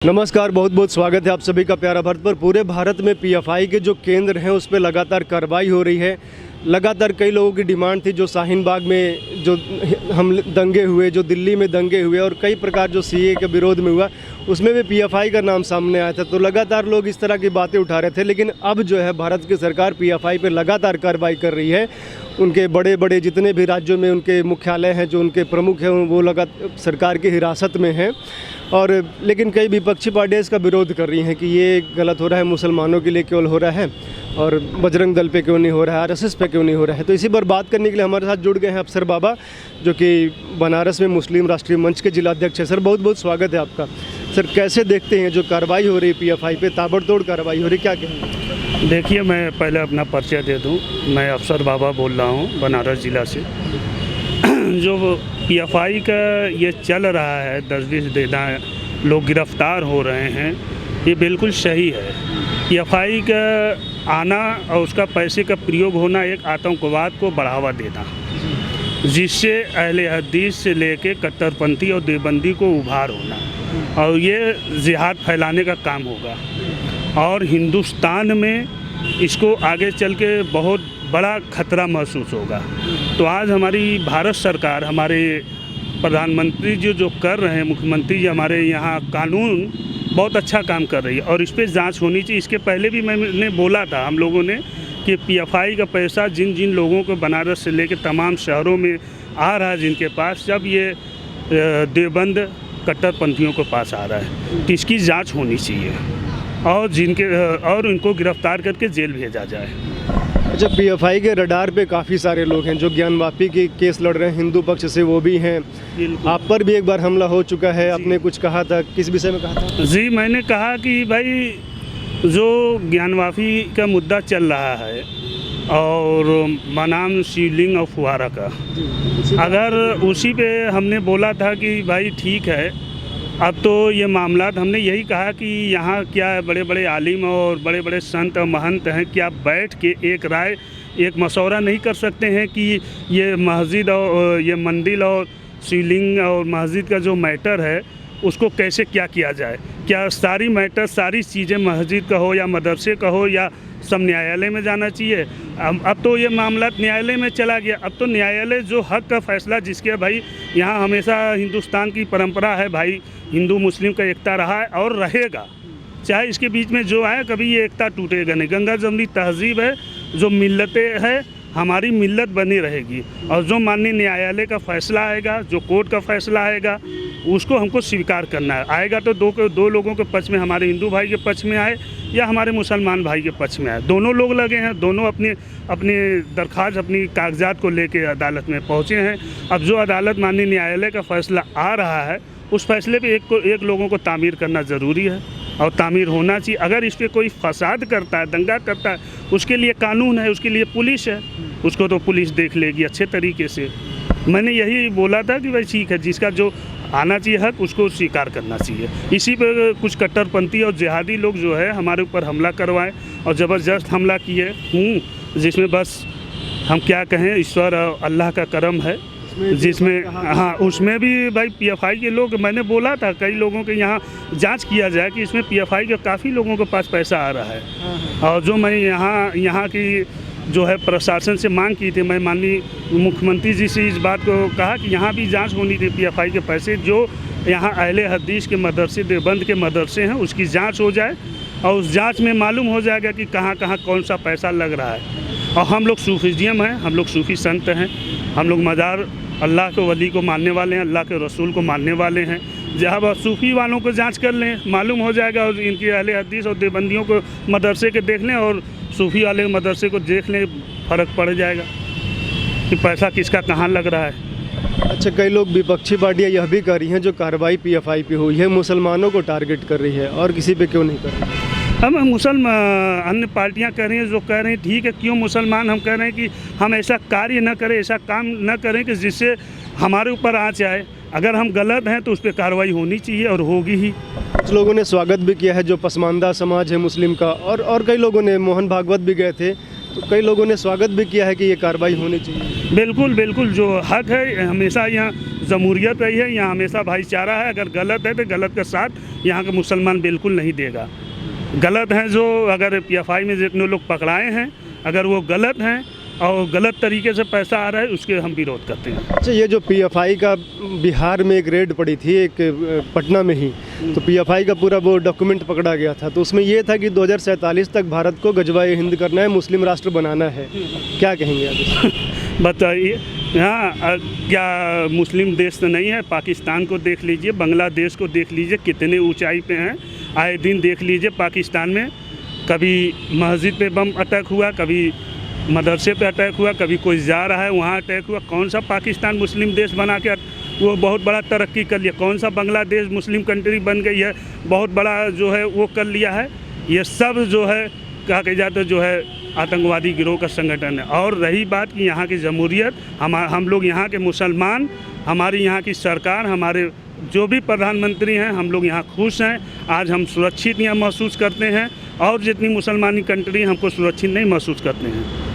नमस्कार, बहुत बहुत स्वागत है आप सभी का प्यारा भारत पर। पूरे भारत में पीएफआई के जो केंद्र हैं उस पर लगातार कार्रवाई हो रही है। लगातार कई लोगों की डिमांड थी, जो शाहीन बाग में जो हम दंगे हुए, जो दिल्ली में दंगे हुए और कई प्रकार जो सीए के विरोध में हुआ, उसमें भी पीएफआई का नाम सामने आया था। तो लगातार लोग इस तरह की बातें उठा रहे थे, लेकिन अब जो है भारत की सरकार पीएफआई पर लगातार कार्रवाई कर रही है। उनके बड़े बड़े जितने भी राज्यों में उनके मुख्यालय हैं, जो उनके प्रमुख हैं, वो लगातार सरकार की हिरासत में हैं। और लेकिन कई विपक्षी पार्टियाँ इसका विरोध कर रही हैं कि ये गलत हो रहा है, मुसलमानों के लिए केवल हो रहा है और बजरंग दल पे क्यों नहीं हो रहा है, आरएसएस पे क्यों नहीं हो रहा है। तो इसी पर बात करने के लिए हमारे साथ जुड़ गए हैं अफसर बाबा, जो कि बनारस में मुस्लिम राष्ट्रीय मंच के जिलाध्यक्ष हैं। सर, बहुत बहुत स्वागत है आपका। सर, कैसे देखते हैं जो कार्रवाई हो रही है पीएफआई पे, ताबड़तोड़ कार्रवाई हो रही, क्या कहेंगे? देखिए, मैं पहले अपना परिचय दे दूं। मैं अफसर बाबा बोल रहा हूं बनारस ज़िला से। जो पीएफआई का ये चल रहा है, 10-20 दिन लोग गिरफ्तार हो रहे हैं, ये बिल्कुल सही है। पीएफआई का आना और उसका पैसे का प्रयोग होना एक आतंकवाद को बढ़ावा देना, जिससे अहले हदीस से लेके कट्टरपंथी और देवबंदी को उभार होना, और ये जिहाद फैलाने का काम होगा। और हिंदुस्तान में इसको आगे चल के बहुत बड़ा खतरा महसूस होगा। तो आज हमारी भारत सरकार, हमारे प्रधानमंत्री जो कर रहे हैं, मुख्यमंत्री जी हमारे यहाँ कानून बहुत अच्छा काम कर रही है और इस पर जांच होनी चाहिए। इसके पहले भी मैंने बोला था हम लोगों ने कि पीएफआई का पैसा जिन जिन लोगों को बनारस से लेकर तमाम शहरों में आ रहा है, जिनके पास, जब ये देवबंद कट्टरपंथियों के पास आ रहा है, तो इसकी जाँच होनी चाहिए और इनको गिरफ्तार करके जेल भेजा जाए। अच्छा, पीएफआई के रडार पे काफ़ी सारे लोग हैं जो ज्ञानवापी के केस लड़ रहे हैं, हिंदू पक्ष से वो भी हैं। आप पर भी एक बार हमला हो चुका है, आपने कुछ कहा था, किस विषय में कहा था? जी, मैंने कहा कि भाई, जो ज्ञानवापी का मुद्दा चल रहा है और बनाम शिवलिंग और फुहारा का, अगर उसी पे हमने बोला था कि भाई ठीक है, अब तो ये मामला, हमने यही कहा कि यहाँ क्या बड़े बड़े आलिम और बड़े बड़े संत और महंत हैं, क्या बैठ के एक राय, एक मशवरा नहीं कर सकते हैं कि ये मस्जिद और ये मंदिर और शिवलिंग और मस्जिद का जो मैटर है उसको कैसे क्या किया जाए? क्या सारी मैटर, सारी चीज़ें मस्जिद का हो या मदरसे का हो या सब न्यायालय में जाना चाहिए? अब तो ये मामला न्यायालय में चला गया। अब तो न्यायालय जो हक का फैसला, जिसके भाई यहाँ हमेशा हिंदुस्तान की परंपरा है भाई, हिंदू मुस्लिम का एकता रहा है और रहेगा, चाहे इसके बीच में जो आए, कभी ये एकता टूटेगा नहीं। गंगा जमनी तहजीब है, जो मिल्लतें है, हमारी मिल्लत बनी रहेगी। और जो माननीय न्यायालय का फैसला आएगा, जो कोर्ट का फैसला आएगा, उसको हमको स्वीकार करना है। आएगा तो दो लोगों के पक्ष में, हमारे हिंदू भाई के पक्ष में आए या हमारे मुसलमान भाई के पक्ष में आए, दोनों लोग लगे हैं, दोनों अपनी दरख्वास्त, अपनी कागजात को लेके अदालत में पहुँचे हैं। अब जो अदालत, माननीय न्यायालय का फैसला आ रहा है, उस फैसले पे एक लोगों को तामीर करना ज़रूरी है और तामीर होना चाहिए। अगर इस पर कोई फसाद करता है, दंगा करता है, उसके लिए कानून है, उसके लिए पुलिस है, उसको तो पुलिस देख लेगी अच्छे तरीके से। मैंने यही बोला था कि भाई ठीक है, जिसका जो आना चाहिए हक, उसको स्वीकार करना चाहिए। इसी पर कुछ कट्टरपंथी और जिहादी लोग जो है हमारे ऊपर हमला करवाएं और ज़बरदस्त हमला किए, जिसमें बस हम क्या कहें, ईश्वर और अल्लाह का करम है, जिसमें हाँ, उसमें भी भाई पीएफआई के लोग, मैंने बोला था कई लोगों के यहाँ जांच किया जाए कि इसमें पीएफआई के काफ़ी लोगों के पास पैसा आ रहा है। और जो मैं यहाँ की जो है प्रशासन से मांग की थी, मैं माननीय मुख्यमंत्री जी से इस बात को कहा कि यहाँ भी जांच होनी थी, पीएफआई के पैसे जो यहाँ अहले हदीस के मदरसे, देवबंद के मदरसे हैं, उसकी जाँच हो जाए और उस जाँच में मालूम हो जाएगा कि कहाँ कहाँ कौन सा पैसा लग रहा है। और हम लोग सूफीज़ियम हैं, हम लोग सूफ़ी संत हैं, हम लोग मज़ार अल्लाह के वली को मानने वाले हैं, अल्लाह के रसूल को मानने वाले हैं। जहाँ बस सूफ़ी वालों को जांच कर लें, मालूम हो जाएगा, और इनके अहले हदीस और देवबंदियों को मदरसे के देख लें और सूफ़ी वाले मदरसे को देख लें, फ़र्क पड़ जाएगा कि पैसा किसका कहाँ लग रहा है। अच्छा, कई लोग विपक्षी पार्टियाँ यह भी कर रही हैं, जो कार्रवाई पीएफआई पे हुई है मुसलमानों को टारगेट कर रही है, और किसी पे क्यों नहीं कर रही? हम अन्य पार्टियां कह रही हैं, जो कह रहे हैं ठीक है, क्यों मुसलमान, हम कह रहे हैं कि हम ऐसा कार्य न करें, ऐसा काम न करें कि जिससे हमारे ऊपर आँच आए। अगर हम गलत हैं तो उस पर कार्रवाई होनी चाहिए और होगी ही। कुछ लोगों ने स्वागत भी किया है, जो पसमानदा समाज है मुस्लिम का, और कई लोगों ने, मोहन भागवत भी गए थे, तो कई लोगों ने स्वागत भी किया है कि ये कार्रवाई होनी चाहिए। बिल्कुल बिल्कुल, जो हक है, हमेशा यहाँ जमहूरियत रही है, यहाँ हमेशा भाईचारा है। अगर गलत है तो गलत का साथ यहाँ का मुसलमान बिल्कुल नहीं देगा। गलत हैं जो अगर PFI में जितने लोग पकड़ाए हैं, अगर वो गलत हैं और गलत तरीके से पैसा आ रहा है, उसके हम विरोध करते हैं। अच्छा, ये जो PFI का बिहार में एक रेड पड़ी थी, एक पटना में ही, तो PFI का पूरा वो डॉक्यूमेंट पकड़ा गया था, तो उसमें ये था कि 2047 तक भारत को गजवाए हिंद करना है, मुस्लिम राष्ट्र बनाना है। क्या कहेंगे आप? बताइए। हाँ, क्या मुस्लिम देश तो नहीं है? पाकिस्तान को देख लीजिए, बांग्लादेश को देख लीजिए, कितने ऊंचाई पे हैं। आए दिन देख लीजिए पाकिस्तान में कभी मस्जिद पे बम अटैक हुआ, कभी मदरसे पे अटैक हुआ, कभी कोई जा रहा है वहाँ अटैक हुआ। कौन सा पाकिस्तान मुस्लिम देश बना के वो बहुत बड़ा तरक्की कर लिया? कौन सा बांग्लादेश मुस्लिम कंट्री बन गई है, बहुत बड़ा जो है वो कर लिया है? ये सब जो है कहा जाता जो है आतंकवादी गिरोह का संगठन है। और रही बात कि यहाँ की जमहूरियत, हम लोग यहाँ के मुसलमान, हमारी यहाँ की सरकार, हमारे जो भी प्रधानमंत्री हैं, हम लोग यहाँ खुश हैं। आज हम सुरक्षित यहाँ महसूस करते हैं, और जितनी मुसलमानी कंट्री हमको सुरक्षित नहीं महसूस करते हैं।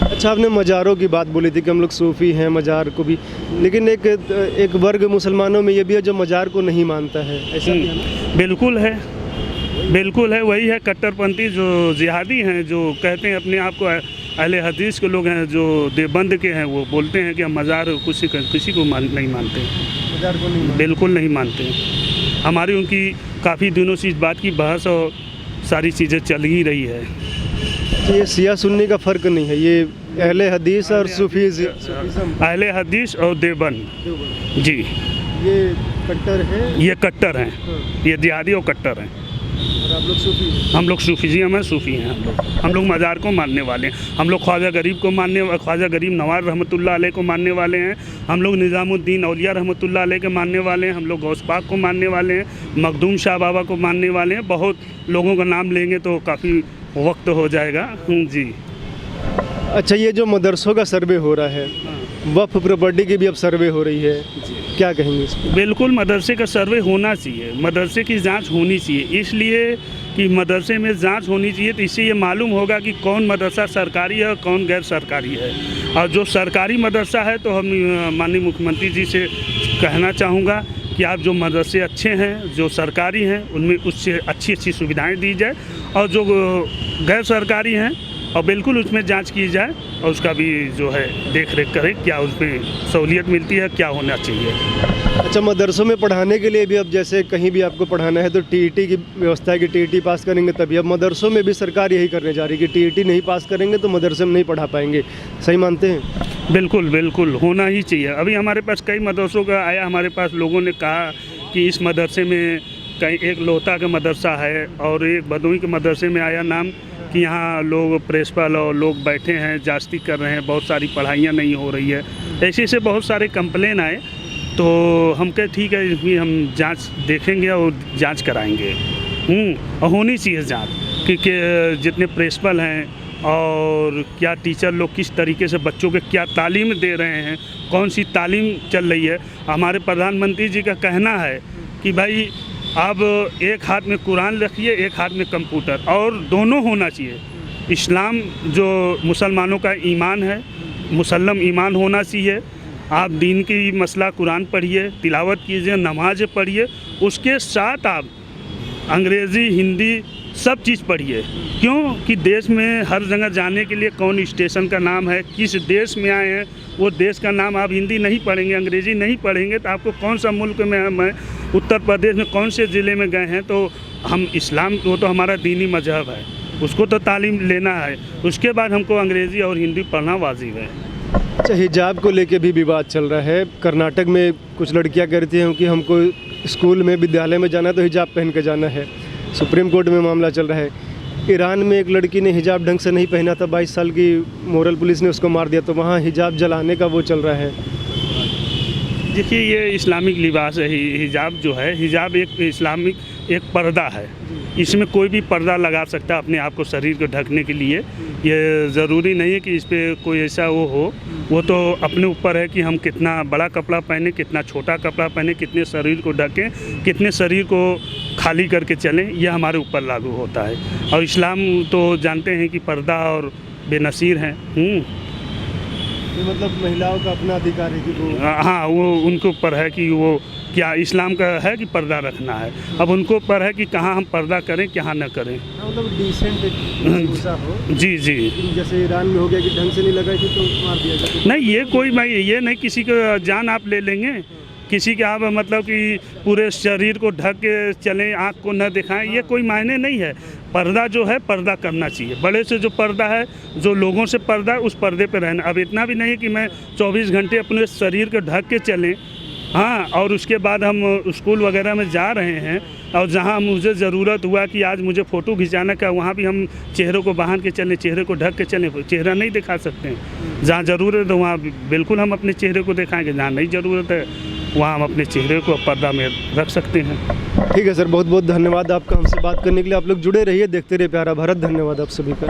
अच्छा, आपने मज़ारों की बात बोली थी कि हम लोग सूफ़ी हैं, मज़ार को भी, लेकिन एक वर्ग मुसलमानों में ये भी है जो मज़ार को नहीं मानता है, ऐसा भी है ना? बिल्कुल है, बिल्कुल है। वही है कट्टरपंथी जो जिहादी हैं, जो कहते हैं अपने आप को अहले हदीस के लोग हैं, जो देवबंद के हैं, वो बोलते हैं कि हम मज़ार किसी को नहीं मानते, मज़ार को नहीं मानते। बिल्कुल नहीं मानते। हमारी उनकी काफ़ी दिनों से इस बात की बहस और सारी चीज़ें चल ही रही है। ये शिया सुन्नी का फ़र्क नहीं है, ये अहले हदीस और सूफीज़म, अहले हदीस और देवबंद जी, ये कट्टर है, ये कट्टर हैं, ये जिहादी और कट्टर हैं। और आप लोग सूफी हैं? हम लोग सूफीज़म हैं, सूफ़ी हैं हम लोग मज़ार को मानने वाले हैं। हम लोग ख्वाजा गरीब को ख्वाजा गरीब नवाज़ रहमतुल्लाह अलैह को मानने वाले हैं। हम लोग निज़ामुद्दीन औलिया रहमतुल्लाह अलैह के मानने वाले हैं। हम लोग गौस पाक को मानने वाले हैं, मखदूम शाह बाबा को मानने वाले हैं। बहुत लोगों का नाम लेंगे तो काफ़ी वक्त हो जाएगा जी। अच्छा, ये जो मदरसों का सर्वे हो रहा है, वक्फ प्रॉपर्टी की भी अब सर्वे हो रही है, क्या कहेंगे इस पर? बिल्कुल, मदरसे का सर्वे होना चाहिए, मदरसे की जांच होनी चाहिए, इसलिए कि मदरसे में जांच होनी चाहिए, तो इससे ये मालूम होगा कि कौन मदरसा सरकारी है और कौन गैर सरकारी है। और जो सरकारी मदरसा है तो हम माननीय मुख्यमंत्री जी से कहना चाहूँगा कि आप जो मदरसे अच्छे हैं, जो सरकारी हैं, उनमें उससे अच्छी अच्छी सुविधाएँ दी जाए, और जो गैर सरकारी हैं और बिल्कुल उसमें जांच की जाए, और उसका भी जो है देख रेख करें, क्या उसमें सहूलियत मिलती है, क्या होना चाहिए। अच्छा, मदरसों में पढ़ाने के लिए भी अब जैसे कहीं भी आपको पढ़ाना है तो TET की व्यवस्था है कि TET पास करेंगे तभी। अब मदरसों में भी सरकार यही करने जा रही है कि TET नहीं पास करेंगे तो मदरसे में नहीं पढ़ा पाएंगे, सही मानते हैं? बिल्कुल बिल्कुल, होना ही चाहिए। अभी हमारे पास कई मदरसों का आया, हमारे पास लोगों ने कहा कि इस मदरसे में कहीं एक लोहता का मदरसा है और एक भदोही के मदरसे में आया नाम कि यहाँ लोग प्रिंसिपल और लोग बैठे हैं, जास्ती कर रहे हैं, बहुत सारी पढ़ाइयाँ नहीं हो रही है, ऐसे से बहुत सारे कंप्लेन आए। तो हम कहे ठीक है, इसमें हम जांच देखेंगे और जांच कराएंगे। और होनी चाहिए जांच, क्योंकि जितने प्रिंसिपल हैं और क्या टीचर लोग किस तरीके से बच्चों के क्या तालीम दे रहे हैं, कौन सी तालीम चल रही है। हमारे प्रधानमंत्री जी का कहना है कि भाई अब एक हाथ में कुरान रखिए, एक हाथ में कंप्यूटर, और दोनों होना चाहिए। इस्लाम जो मुसलमानों का ईमान है, मुसल्लम ईमान होना चाहिए। आप दीन की मसला कुरान पढ़िए, तिलावत कीजिए, नमाज पढ़िए, उसके साथ आप अंग्रेज़ी, हिंदी सब चीज़ पढ़िए। क्यों कि देश में हर जगह जाने के लिए कौन स्टेशन का नाम है, किस देश में आए हैं, वो देश का नाम आप हिंदी नहीं पढ़ेंगे, अंग्रेज़ी नहीं पढ़ेंगे तो आपको कौन सा मुल्क में हम हैं, उत्तर प्रदेश में कौन से ज़िले में गए हैं। तो हम इस्लाम, वो तो हमारा दीनी मजहब है, उसको तो तालीम लेना है, उसके बाद हमको अंग्रेज़ी और हिंदी पढ़ना वाजिब है। अच्छा, हिजाब को लेके भी विवाद चल रहा है। कर्नाटक में कुछ लड़कियां कहती हैं कि हमको स्कूल में, विद्यालय में जाना तो हिजाब पहन के जाना है। सुप्रीम कोर्ट में मामला चल रहा है। ईरान में एक लड़की ने हिजाब ढंग से नहीं पहना था, 22 साल की मोरल पुलिस ने उसको मार दिया, तो वहाँ हिजाब जलाने का वो चल रहा है। देखिए, ये इस्लामिक लिबास है। हिजाब जो है, हिजाब एक इस्लामिक एक पर्दा है, इसमें कोई भी पर्दा लगा सकता है अपने आप को शरीर को ढकने के लिए। ये ज़रूरी नहीं है कि इस पर कोई ऐसा वो हो, वो तो अपने ऊपर है कि हम कितना बड़ा कपड़ा पहने, कितना छोटा कपड़ा पहने, कितने शरीर को ढकें, कितने शरीर को खाली करके चलें, यह हमारे ऊपर लागू होता है। और इस्लाम तो जानते हैं कि पर्दा और बेनसीर हैं। ये मतलब महिलाओं का अपना अधिकार है कि वो हाँ, वो उनके ऊपर है कि वो क्या इस्लाम का है कि पर्दा रखना है। अब उनको ऊपर है कि कहाँ हम पर्दा करें कहाँ न करें। मतलब डिसेंट वेशभूषा हो। जी जी। जैसे ईरान में हो गया कि ढंग से नहीं लगाई थी तो मार दिया जाता। नहीं, ये कोई मैं ये नहीं किसी को जान आप ले लेंगे, किसी के आप मतलब कि पूरे शरीर को ढक के चलें, आँख को न दिखाएं, ये कोई मायने नहीं है। पर्दा जो है पर्दा करना चाहिए। बड़े से जो पर्दा है, जो लोगों से पर्दा है, उस पर्दे पे रहना। अब इतना भी नहीं कि मैं 24 घंटे अपने शरीर को ढक के चलें। हाँ, और उसके बाद हम स्कूल वगैरह में जा रहे हैं और जहाँ मुझे ज़रूरत हुआ कि आज मुझे फ़ोटो खिंचाना का, वहाँ भी हम चेहरे को बांध के चलें, चेहरे को ढक के चलें, चेहरा नहीं दिखा सकते हैं। जहाँ ज़रूरत है वहाँ बिल्कुल हम अपने चेहरे को दिखाएंगे, जहाँ नहीं ज़रूरत है वहाँ हम अपने चेहरे को पर्दा में रख सकते हैं। ठीक है सर, बहुत बहुत धन्यवाद आपका हमसे बात करने के लिए। आप लोग जुड़े रहिए, देखते रहिए प्यारा भारत। धन्यवाद आप सभी का।